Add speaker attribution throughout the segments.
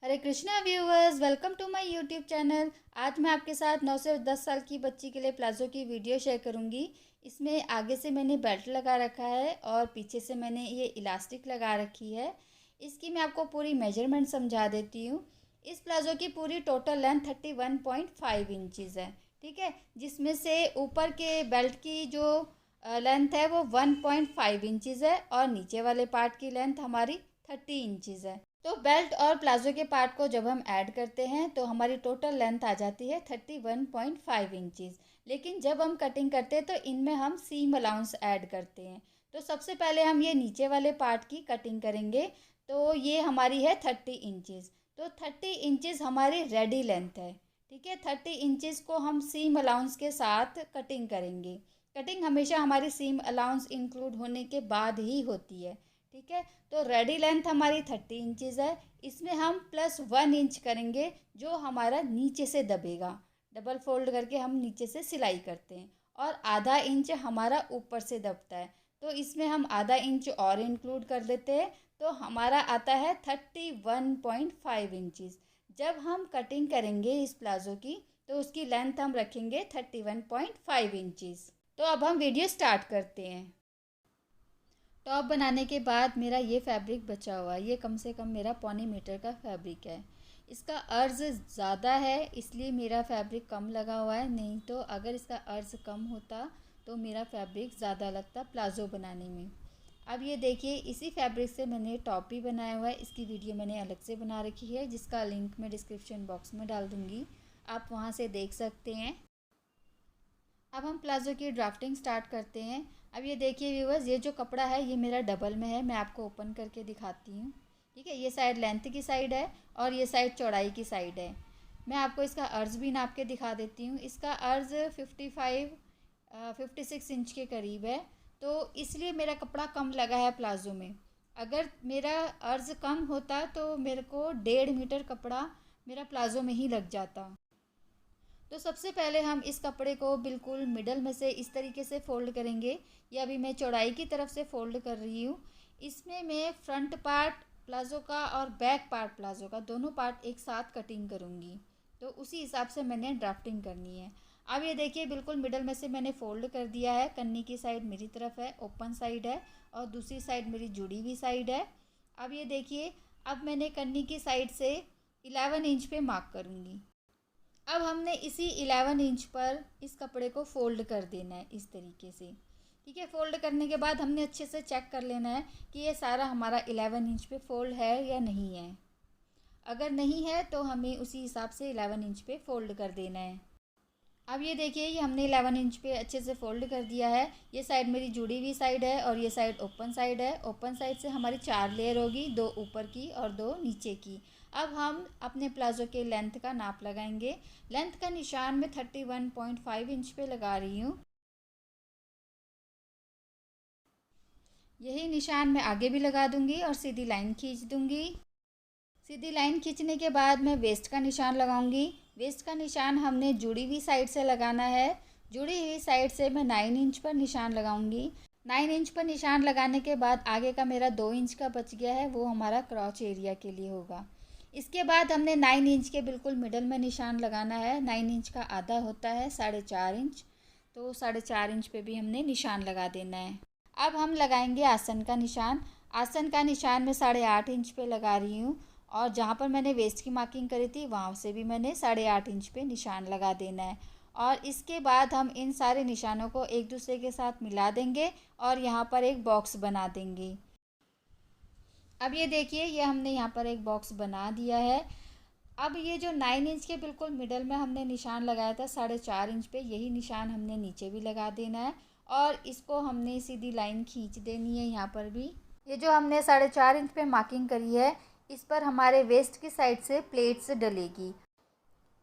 Speaker 1: Hare Krishna viewers, welcome to my YouTube channel. आज मैं आपके साथ 9 से 10 साल की बच्ची के लिए प्लाजो की वीडियो शेयर करूंगी। इसमें आगे से मैंने बेल्ट लगा रखा है और पीछे से मैंने ये इलास्टिक लगा रखी है। इसकी मैं आपको पूरी मेजरमेंट समझा देती हूँ। इस प्लाजो की पूरी टोटल लेंथ 31.5 इंचज़ है, ठीक है। जिसमें से ऊपर के बेल्ट की जो लेंथ है वो 1.5 इंचज़ है और नीचे वाले पार्ट की लेंथ हमारी 30 इंचज़ है। तो बेल्ट और प्लाजो के पार्ट को जब हम ऐड करते हैं तो हमारी टोटल लेंथ आ जाती है 31.5 इंचज़। लेकिन जब हम कटिंग करते हैं तो इनमें हम सीम अलाउंस ऐड करते हैं। तो सबसे पहले हम ये नीचे वाले पार्ट की कटिंग करेंगे। तो ये हमारी है 30 इंचज़। तो 30 इंचज़ हमारी रेडी लेंथ है, ठीक है। 30 इंचज़ को हम सीम अलाउंस के साथ कटिंग करेंगे। कटिंग हमेशा हमारी सीम अलाउंस इंक्लूड होने के बाद ही होती है, ठीक है। तो रेडी लेंथ हमारी 30 इंचज़ है। इसमें हम +1 इंच करेंगे जो हमारा नीचे से दबेगा। डबल फोल्ड करके हम नीचे से सिलाई करते हैं और आधा इंच हमारा ऊपर से दबता है। तो इसमें हम आधा इंच और इंक्लूड कर देते हैं। तो हमारा आता है 31.5 इंचज़। जब हम कटिंग करेंगे इस प्लाज़ो की तो उसकी लेंथ हम रखेंगे 31.5 इंचज़। तो अब हम वीडियो स्टार्ट करते हैं। टॉप बनाने के बाद मेरा ये फैब्रिक बचा हुआ है, ये कम से कम मेरा 1.25 मीटर का फैब्रिक है। इसका अर्ज़ ज़्यादा है इसलिए मेरा फैब्रिक कम लगा हुआ है, नहीं तो अगर इसका अर्ज़ कम होता तो मेरा फैब्रिक ज़्यादा लगता प्लाज़ो बनाने में। अब ये देखिए, इसी फैब्रिक से मैंने टॉप भी बनाया हुआ है। इसकी वीडियो मैंने अलग से बना रखी है जिसका लिंक मैं डिस्क्रिप्शन बॉक्स में डाल दूँगी, आप वहाँ से देख सकते हैं। अब हम प्लाज़ो की ड्राफ्टिंग स्टार्ट करते हैं। अब ये देखिए व्यूवर्स, ये जो कपड़ा है ये मेरा डबल में है। मैं आपको ओपन करके दिखाती हूँ, ठीक है। ये साइड लेंथ की साइड है और ये साइड चौड़ाई की साइड है। मैं आपको इसका अर्ज़ भी नाप के दिखा देती हूँ। इसका अर्ज़ 56 इंच के करीब है। तो इसलिए मेरा कपड़ा कम लगा है प्लाज़ो में। अगर मेरा अर्ज़ कम होता तो मेरे को 1.5 मीटर कपड़ा मेरा प्लाज़ो में ही लग जाता। तो सबसे पहले हम इस कपड़े को बिल्कुल मिडल में से इस तरीके से फ़ोल्ड करेंगे। ये अभी मैं चौड़ाई की तरफ से फ़ोल्ड कर रही हूँ। इसमें मैं फ्रंट पार्ट प्लाज़ो का और बैक पार्ट प्लाज़ो का दोनों पार्ट एक साथ कटिंग करूँगी। तो उसी हिसाब से मैंने ड्राफ्टिंग करनी है। अब ये देखिए, बिल्कुल मिडल में से मैंने फ़ोल्ड कर दिया है। कन्नी की साइड मेरी तरफ है, ओपन साइड है, और दूसरी साइड मेरी जुड़ी हुई साइड है। अब ये देखिए, अब मैंने कन्नी की साइड से 11 इंच पे मार्क करूँगी। अब हमने इसी 11 इंच पर इस कपड़े को फ़ोल्ड कर देना है इस तरीके से, ठीक है। फ़ोल्ड करने के बाद हमने अच्छे से चेक कर लेना है कि ये सारा हमारा 11 इंच पे फ़ोल्ड है या नहीं है। अगर नहीं है तो हमें उसी हिसाब से 11 इंच पे फ़ोल्ड कर देना है। अब ये देखिए, ये हमने 11 इंच पे अच्छे से फ़ोल्ड कर दिया है। ये साइड मेरी जुड़ी हुई साइड है और ये साइड ओपन साइड है। ओपन साइड से हमारी 4 लेयर होगी, 2 ऊपर की और 2 नीचे की। अब हम अपने प्लाज़ो के लेंथ का नाप लगाएंगे। लेंथ का निशान मैं 31.5 इंच पे लगा रही हूँ। यही निशान मैं आगे भी लगा दूंगी और सीधी लाइन खींच दूंगी। सीधी लाइन खींचने के बाद मैं वेस्ट का निशान लगाऊंगी। वेस्ट का निशान हमने जुड़ी हुई साइड से लगाना है। जुड़ी हुई साइड से मैं 9 इंच पर निशान लगाऊंगी। 9 इंच पर निशान लगाने के बाद आगे का मेरा 2 इंच का बच गया है, वो हमारा क्रॉच एरिया के लिए होगा। इसके बाद हमने 9 इंच के बिल्कुल मिडल में निशान लगाना है। 9 इंच का आधा होता है 4.5 इंच, तो 4.5 इंच पे भी हमने निशान लगा देना है। अब हम लगाएंगे आसन का निशान। आसन का निशान मैं 8.5 इंच पे लगा रही हूँ और जहाँ पर मैंने वेस्ट की मार्किंग करी थी वहाँ से भी मैंने 8.5 इंच पे निशान लगा देना है। और इसके बाद हम इन सारे निशानों को एक दूसरे के साथ मिला देंगे और यहाँ पर एक बॉक्स बना देंगे। अब ये देखिए, ये हमने यहाँ पर एक बॉक्स बना दिया है। अब ये जो 9 इंच के बिल्कुल मिडल में हमने निशान लगाया था 4.5 इंच पे, यही निशान हमने नीचे भी लगा देना है और इसको हमने सीधी लाइन खींच देनी है। यहाँ पर भी ये जो हमने 4.5 इंच पे मार्किंग करी है, इस पर हमारे वेस्ट की साइड से प्लेट्स डलेगी।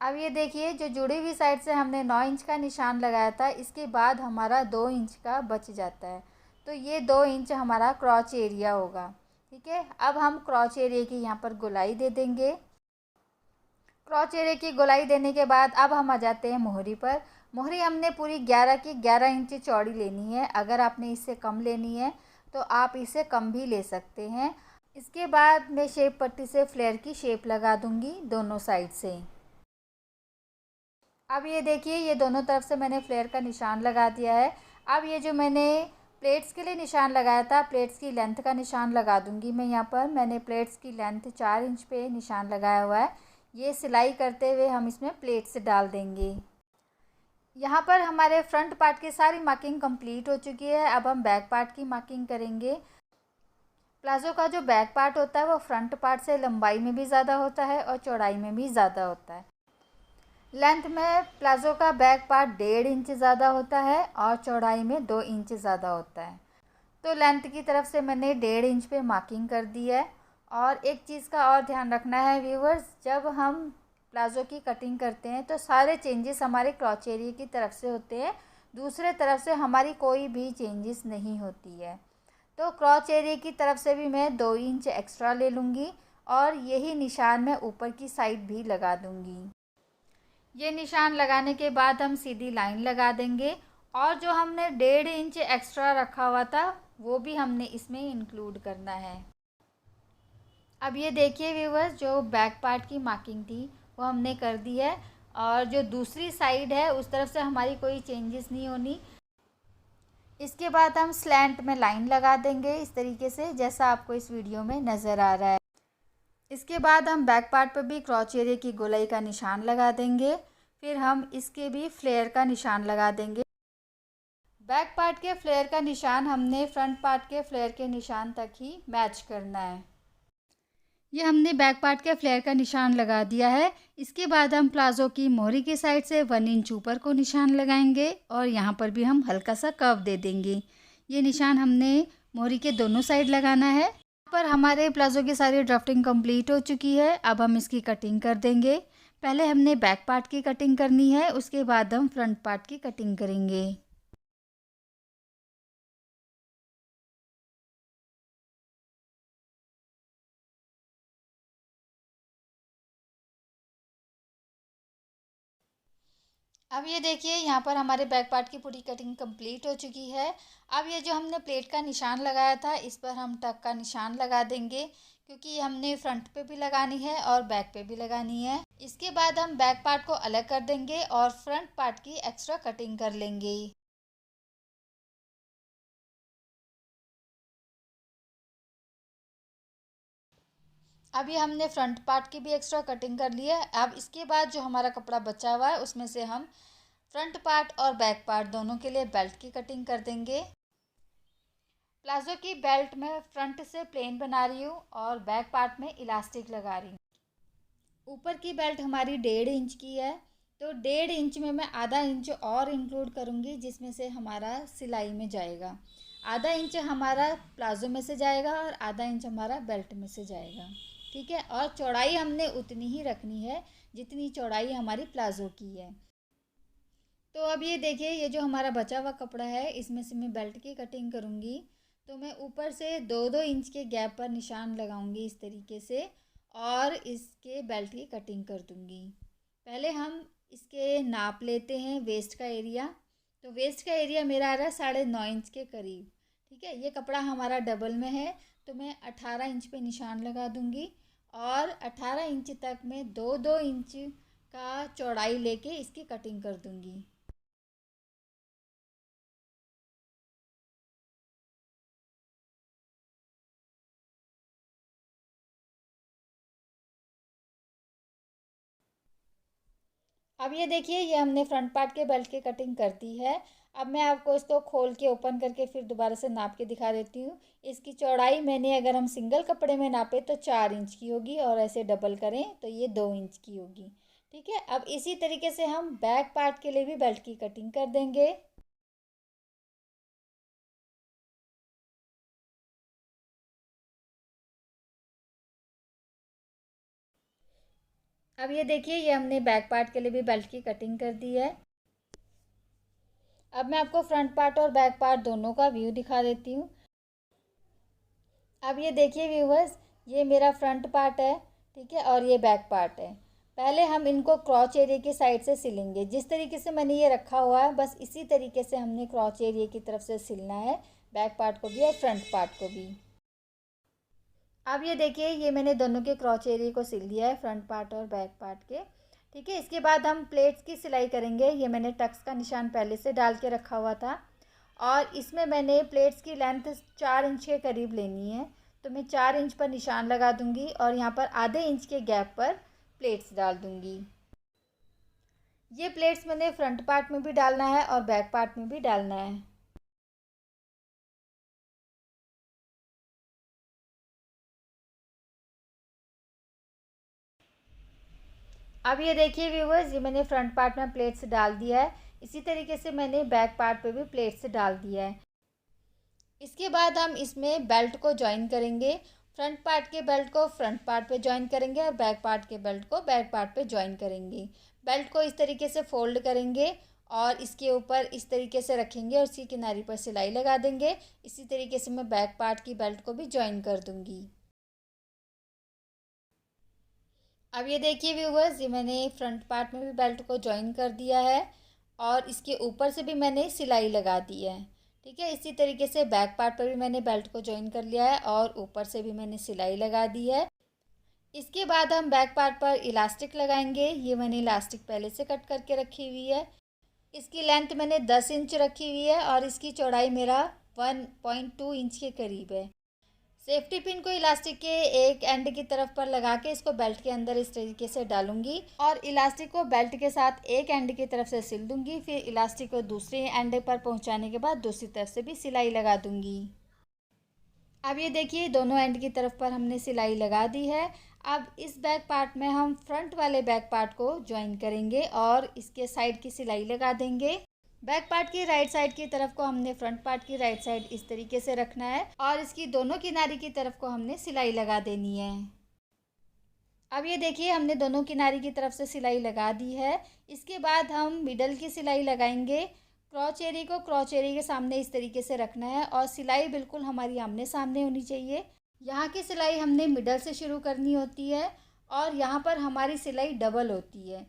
Speaker 1: अब ये देखिए, जो जुड़ी हुई साइड से हमने 9 इंच का निशान लगाया था, इसके बाद हमारा 2 इंच का बच जाता है। तो ये 2 इंच हमारा क्रॉच एरिया होगा, ठीक है। अब हम क्रॉच एरिया की यहाँ पर गोलाई दे देंगे। क्रॉच एरिया की गोलाई देने के बाद अब हम आ जाते हैं मोहरी पर। मोहरी हमने पूरी 11 की 11 इंच चौड़ी लेनी है। अगर आपने इससे कम लेनी है तो आप इसे कम भी ले सकते हैं। इसके बाद मैं शेप पट्टी से फ्लेयर की शेप लगा दूंगी दोनों साइड से। अब ये देखिए, ये दोनों तरफ से मैंने फ्लेयर का निशान लगा दिया है। अब ये जो मैंने प्लेट्स के लिए निशान लगाया था, प्लेट्स की लेंथ का निशान लगा दूंगी मैं यहाँ पर। मैंने प्लेट्स की लेंथ 4 इंच पे निशान लगाया हुआ है। ये सिलाई करते हुए हम इसमें प्लेट्स डाल देंगे। यहाँ पर हमारे फ्रंट पार्ट की सारी मार्किंग कंप्लीट हो चुकी है। अब हम बैक पार्ट की मार्किंग करेंगे। प्लाज़ो का जो बैक पार्ट होता है वो फ्रंट पार्ट से लंबाई में भी ज़्यादा होता है और चौड़ाई में भी ज़्यादा होता है। लेंथ में प्लाज़ो का बैक पार्ट 1.5 इंच ज़्यादा होता है और चौड़ाई में 2 इंच ज़्यादा होता है। तो लेंथ की तरफ से मैंने 1.5 इंच पे मार्किंग कर दी है। और एक चीज़ का और ध्यान रखना है व्यूवर्स, जब हम प्लाज़ो की कटिंग करते हैं तो सारे चेंजेस हमारे क्रॉच एरिया की तरफ से होते हैं, दूसरे तरफ से हमारी कोई भी चेंजेस नहीं होती है। तो क्रॉच एरिया की तरफ से भी मैं 2 इंच एक्स्ट्रा ले लूँगी और यही निशान मैं ऊपर की साइड भी लगा दूँगी। ये निशान लगाने के बाद हम सीधी लाइन लगा देंगे और जो हमने 1.5 इंच एक्स्ट्रा रखा हुआ था वो भी हमने इसमें इंक्लूड करना है। अब ये देखिए व्यूअर्स, जो बैक पार्ट की मार्किंग थी वो हमने कर दी है और जो दूसरी साइड है उस तरफ से हमारी कोई चेंजेस नहीं होनी। इसके बाद हम स्लैंट में लाइन लगा देंगे इस तरीके से, जैसा आपको इस वीडियो में नज़र आ रहा है। इसके बाद हम बैक पार्ट पर भी क्रॉच एरिया की गोलाई का निशान लगा देंगे। फिर हम इसके भी फ्लेयर का निशान लगा देंगे। बैक पार्ट के फ्लेयर का निशान हमने फ्रंट पार्ट के फ्लेयर के निशान तक ही मैच करना है। ये हमने बैक पार्ट के फ्लेयर का निशान लगा दिया है। इसके बाद हम प्लाज़ो की मोहरी की साइड से 1 इंच ऊपर को निशान लगाएंगे और यहाँ पर भी हम हल्का सा कर्व दे देंगे। ये निशान हमने मोहरी के दोनों साइड लगाना है। यहाँ पर हमारे प्लाज़ो की सारी ड्राफ्टिंग कंप्लीट हो चुकी है। अब हम इसकी कटिंग कर देंगे। पहले हमने बैक पार्ट की कटिंग करनी है, उसके बाद हम फ्रंट पार्ट की कटिंग करेंगे। अब ये देखिए, यहाँ पर हमारे बैक पार्ट की पूरी कटिंग कंप्लीट हो चुकी है। अब ये जो हमने प्लेट का निशान लगाया था इस पर हम टक का निशान लगा देंगे, क्योंकि हमने फ्रंट पे भी लगानी है और बैक पे भी लगानी है। इसके बाद हम बैक पार्ट को अलग कर देंगे और फ्रंट पार्ट की एक्स्ट्रा कटिंग कर लेंगे। अब ये हमने फ्रंट पार्ट की भी एक्स्ट्रा कटिंग कर ली है। अब इसके बाद जो हमारा कपड़ा बचा हुआ है उसमें से हम फ्रंट पार्ट और बैक पार्ट दोनों के लिए बेल्ट की कटिंग कर देंगे। प्लाजो की बेल्ट में फ्रंट से प्लेन बना रही हूँ और बैक पार्ट में इलास्टिक लगा रही हूँ। ऊपर की बेल्ट हमारी 1.5 इंच की है, तो 1.5 इंच में मैं आधा इंच और इंक्लूड करूँगी, जिसमें से हमारा सिलाई में जाएगा। आधा इंच हमारा प्लाजो में से जाएगा और आधा इंच हमारा बेल्ट में से जाएगा। ठीक है, और चौड़ाई हमने उतनी ही रखनी है जितनी चौड़ाई हमारी प्लाजो की है। तो अब ये देखिए, ये जो हमारा बचा हुआ कपड़ा है इसमें से मैं बेल्ट की कटिंग करूँगी। तो मैं ऊपर से 2-2 इंच के गैप पर निशान लगाऊंगी इस तरीके से और इसके बेल्ट की कटिंग कर दूंगी। पहले हम इसके नाप लेते हैं वेस्ट का एरिया। तो वेस्ट का एरिया मेरा आ रहा है 9.5 इंच के करीब। ठीक है, ये कपड़ा हमारा डबल में है तो मैं 18 इंच पे निशान लगा दूंगी और 18 इंच तक मैं 2-2 इंच का चौड़ाई लेके इसकी कटिंग कर दूंगी। अब ये देखिए, ये हमने फ्रंट पार्ट के बेल्ट की कटिंग कर दी है। अब मैं आपको इसको खोल के ओपन करके फिर दोबारा से नाप के दिखा देती हूँ। इसकी चौड़ाई मैंने, अगर हम सिंगल कपड़े में नापे तो 4 इंच की होगी और ऐसे डबल करें तो ये 2 इंच की होगी। ठीक है, अब इसी तरीके से हम बैक पार्ट के लिए भी बेल्ट की कटिंग कर देंगे। अब ये देखिए, ये हमने बैक पार्ट के लिए भी बेल्ट की कटिंग कर दी है। अब मैं आपको फ्रंट पार्ट और बैक पार्ट दोनों का व्यू दिखा देती हूँ। अब ये देखिए व्यूवर्स, ये मेरा फ्रंट पार्ट है, ठीक है, और ये बैक पार्ट है। पहले हम इनको क्रॉच एरिया की साइड से सिलेंगे। जिस तरीके से मैंने ये रखा हुआ है बस इसी तरीके से हमने क्रॉच एरिया की तरफ से सिलना है, बैक पार्ट को भी और फ्रंट पार्ट को भी। अब ये देखिए, ये मैंने दोनों के क्रॉच एरिया को सिल दिया है, फ्रंट पार्ट और बैक पार्ट के। ठीक है, इसके बाद हम प्लेट्स की सिलाई करेंगे। ये मैंने टक्स का निशान पहले से डाल के रखा हुआ था और इसमें मैंने प्लेट्स की लेंथ 4 इंच के करीब लेनी है। तो मैं 4 इंच पर निशान लगा दूंगी और यहाँ पर आधे इंच के गैप पर प्लेट्स डाल दूंगी। ये प्लेट्स मैंने फ्रंट पार्ट में भी डालना है और बैक पार्ट में भी डालना है। अब ये देखिए व्यूवर्स, ये मैंने फ्रंट पार्ट में प्लेट्स डाल दिया है। इसी तरीके से मैंने बैक पार्ट पे भी प्लेट्स डाल दिया है। इसके बाद हम इसमें बेल्ट को जॉइन करेंगे। फ्रंट पार्ट के बेल्ट को फ्रंट पार्ट पे जॉइन करेंगे और बैक पार्ट के बेल्ट को बैक पार्ट पे जॉइन करेंगे। बेल्ट को इस तरीके से फोल्ड करेंगे और इसके ऊपर इस तरीके से रखेंगे और इसकी किनारी पर सिलाई लगा देंगे। इसी तरीके से मैं बैक पार्ट की बेल्ट को भी जॉइन कर दूंगी। अब ये देखिए व्यूवर्स, ये मैंने फ्रंट पार्ट में भी बेल्ट को जॉइन कर दिया है और इसके ऊपर से भी मैंने सिलाई लगा दी है। ठीक है, इसी तरीके से बैक पार्ट पर भी मैंने बेल्ट को जॉइन कर लिया है और ऊपर से भी मैंने सिलाई लगा दी है। इसके बाद हम बैक पार्ट पर इलास्टिक लगाएंगे। ये मैंने इलास्टिक पहले से कट करके रखी हुई है। इसकी लेंथ मैंने 10 इंच रखी हुई है और इसकी चौड़ाई मेरा 1.2 इंच के करीब है। सेफ्टी पिन को इलास्टिक के एक एंड की तरफ पर लगा के इसको बेल्ट के अंदर इस तरीके से डालूंगी और इलास्टिक को बेल्ट के साथ एक एंड की तरफ से सिल दूंगी। फिर इलास्टिक को दूसरे एंड पर पहुंचाने के बाद दूसरी तरफ से भी सिलाई लगा दूंगी। अब ये देखिए, दोनों एंड की तरफ पर हमने सिलाई लगा दी है। अब इस बैक पार्ट में हम फ्रंट वाले बैक पार्ट को ज्वाइन करेंगे और इसके साइड की सिलाई लगा देंगे। बैक पार्ट की राइट साइड की तरफ को हमने फ्रंट पार्ट की राइट साइड इस तरीके से रखना है और इसकी दोनों किनारी की तरफ को हमने सिलाई लगा देनी है। अब ये देखिए, हमने दोनों किनारी की तरफ से सिलाई लगा दी है। इसके बाद हम मिडल की सिलाई लगाएंगे। क्रॉच एरिया को क्रॉच एरिया के सामने इस तरीके से रखना है और सिलाई बिल्कुल हमारी आमने सामने होनी चाहिए। यहाँ की सिलाई हमने मिडल से शुरू करनी होती है और यहाँ पर हमारी सिलाई डबल होती है।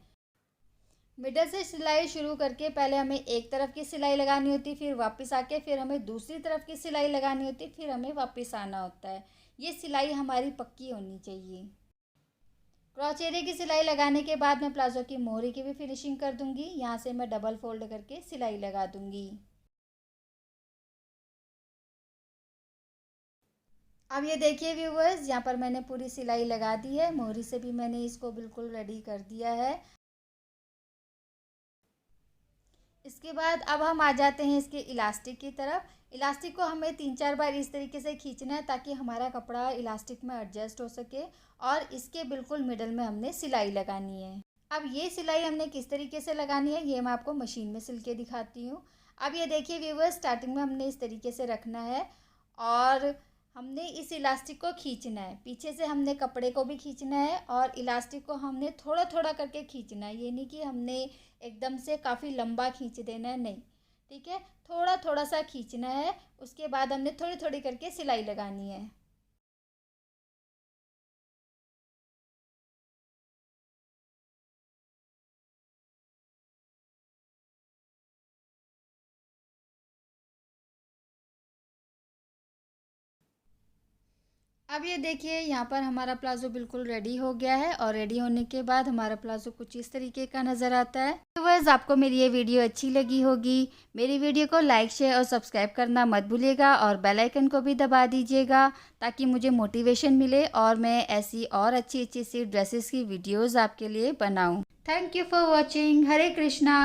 Speaker 1: मिडल से सिलाई शुरू करके पहले हमें एक तरफ की सिलाई लगानी होती, फिर वापस आके फिर हमें दूसरी तरफ की सिलाई लगानी होती, फिर हमें वापस आना होता है। ये सिलाई हमारी पक्की होनी चाहिए। क्रॉच एरिया की सिलाई लगाने के बाद मैं प्लाजो की मोहरी की भी फिनिशिंग कर दूंगी। यहाँ से मैं डबल फोल्ड करके सिलाई लगा दूंगी। अब ये देखिए व्यूवर्स, यहाँ पर मैंने पूरी सिलाई लगा दी है। मोहरी से भी मैंने इसको बिल्कुल रेडी कर दिया है। इसके बाद अब हम आ जाते हैं इसके इलास्टिक की तरफ। इलास्टिक को हमें 3-4 बार इस तरीके से खींचना है ताकि हमारा कपड़ा इलास्टिक में एडजस्ट हो सके और इसके बिल्कुल मिडल में हमने सिलाई लगानी है। अब ये सिलाई हमने किस तरीके से लगानी है ये मैं आपको मशीन में सिल के दिखाती हूँ। अब ये देखिए व्यूवर्स, स्टार्टिंग में हमने इस तरीके से रखना है और हमने इस इलास्टिक को खींचना है। पीछे से हमने कपड़े को भी खींचना है और इलास्टिक को हमने थोड़ा थोड़ा करके खींचना है। ये नहीं कि हमने एकदम से काफ़ी लंबा खींच देना है, नहीं। ठीक है, थोड़ा थोड़ा सा खींचना है। उसके बाद हमने थोड़ी थोड़ी करके सिलाई लगानी है। अब ये देखिए, यहाँ पर हमारा प्लाज़ो बिल्कुल रेडी हो गया है और रेडी होने के बाद हमारा प्लाज़ो कुछ इस तरीके का नज़र आता है। तो व्यूअर्स, आपको मेरी ये वीडियो अच्छी लगी होगी। मेरी वीडियो को लाइक शेयर और सब्सक्राइब करना मत भूलिएगा और बेल आइकन को भी दबा दीजिएगा ताकि मुझे मोटिवेशन मिले और मैं ऐसी और अच्छी अच्छी सी ड्रेसेस की वीडियोज़ आपके लिए बनाऊँ। Thank you for watching. Hare Krishna.